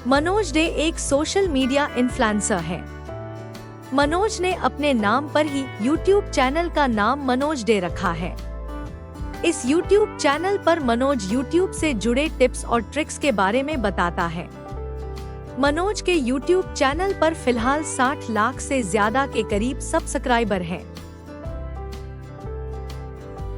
Manoj day एक social media influencer है। मनोज ने अपने नाम पर ही YouTube चैनल का नाम मनोज डे रखा है। इस YouTube चैनल पर मनोज YouTube से जुड़े टिप्स और ट्रिक्स के बारे में बताता है। मनोज के YouTube चैनल पर फिलहाल 60 लाख से ज्यादा के करीब सब्सक्राइबर हैं।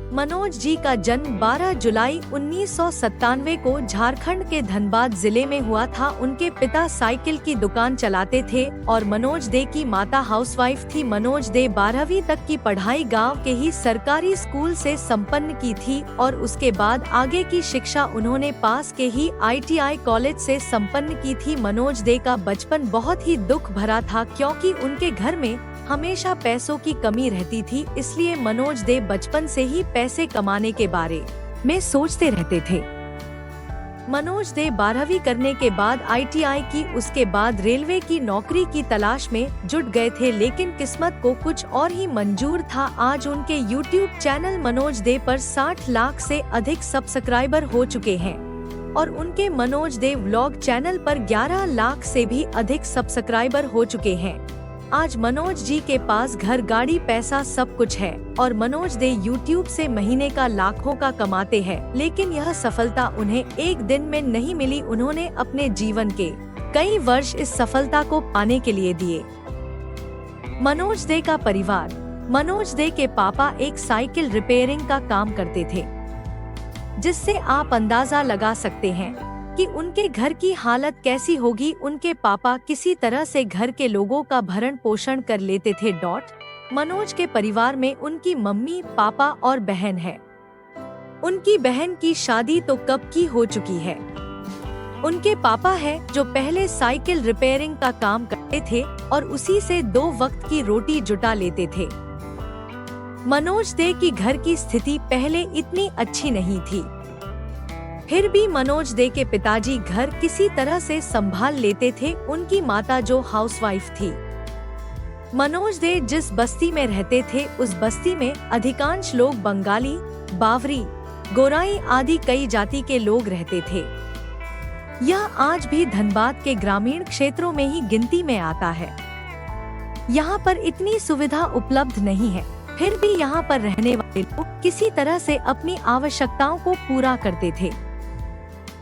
मनोज जी का जन्म 12 जुलाई 1997 को झारखंड के धनबाद जिले में हुआ था। उनके पिता साइकिल की दुकान चलाते थे और मनोज दे की माता हाउसवाइफ थी। मनोज दे 12वीं तक की पढ़ाई गांव के ही सरकारी स्कूल से संपन्न की थी और उसके बाद आगे की शिक्षा उन्होंने पास के ही ITI कॉलेज से संपन्न की थी। मनोज दे का बचपन बहुत ही दुख भरा था क्योंकि उनके घर में हमेशा पैसों की कमी रहती थी, इसलिए मनोज दे बचपन से ही पैसे कमाने के बारे में सोचते रहते थे। मनोज दे 12वीं करने के बाद ITI की, उसके बाद रेलवे की नौकरी की तलाश में जुट गए थे, लेकिन किस्मत को कुछ और ही मंजूर था। आज उनके YouTube चैनल मनोज दे पर 60 लाख से अधिक सब्सक्राइबर हो चुके हैं और उनके मनोज दे व्लॉग चैनल पर 11 लाख से भी अधिक सब्सक्राइबर हो चुके हैं। आज मनोज जी के पास घर, गाड़ी, पैसा सब कुछ है और मनोज दे YouTube से महीने का लाखों का कमाते हैं, लेकिन यह सफलता उन्हें एक दिन में नहीं मिली। उन्होंने अपने जीवन के कई वर्ष इस सफलता को पाने के लिए दिए। मनोज दे का परिवार। मनोज दे के पापा एक साइकिल रिपेयरिंग का काम करते थे, जिससे आप अंदाजा लगा सकते हैं कि उनके घर की हालत कैसी होगी। उनके पापा किसी तरह से घर के लोगों का भरण पोषण कर लेते थे। मनोज के परिवार में उनकी मम्मी, पापा और बहन है। उनकी बहन की शादी तो कब की हो चुकी है। उनके पापा है जो पहले साइकिल रिपेयरिंग का काम करते थे और उसी से 2 वक्त की रोटी जुटा लेते थे। मनोज दे की घर की स्थिति पहले इतनी अच्छी नहीं थी, फिर भी मनोज दे के पिताजी घर किसी तरह से संभाल लेते थे। उनकी माता जो हाउसवाइफ थी। मनोज दे जिस बस्ती में रहते थे उस बस्ती में अधिकांश लोग बंगाली, बावरी, गोराई आदि कई जाति के लोग रहते थे। यह आज भी धनबाद के ग्रामीण क्षेत्रों में ही गिनती में आता है। यहाँ पर इतनी सुविधा उपलब्ध नहीं है, फिर भी यहाँ पर रहने वाले लोग किसी तरह से अपनी आवश्यकताओं को पूरा करते थे।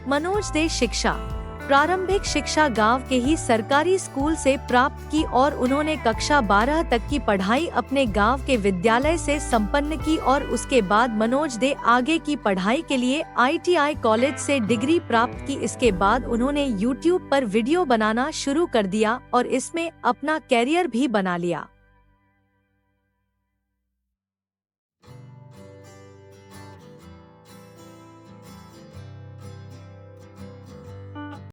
मनोज दे शिक्षा। प्रारंभिक शिक्षा गांव के ही सरकारी स्कूल से प्राप्त की और उन्होंने कक्षा 12 तक की पढ़ाई अपने गांव के विद्यालय से संपन्न की और उसके बाद मनोज दे आगे की पढ़ाई के लिए ITI कॉलेज से डिग्री प्राप्त की। इसके बाद उन्होंने YouTube पर वीडियो बनाना शुरू कर दिया और इसमें अपना कैरियर भी बना लिया।